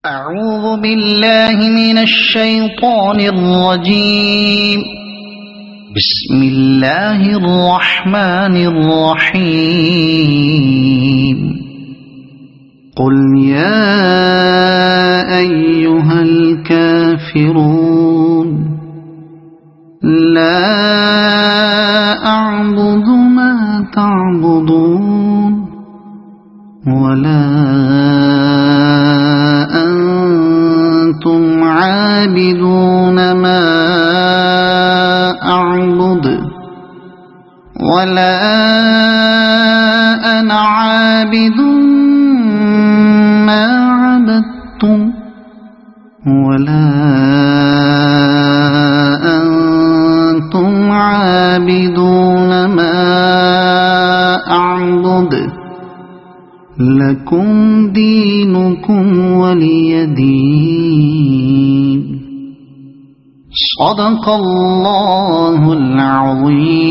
أعوذ بالله من الشيطان الرجيم. بسم الله الرحمن الرحيم. قل يا أيها الكافرون لا أعبد ما تعبدون ولا أنتم عابدون ما أعبد ولا أنا عابد ما عبدتم ولا أنتم عابدون ما أعبد لكم دينكم ولي دين. صدق الله العظيم.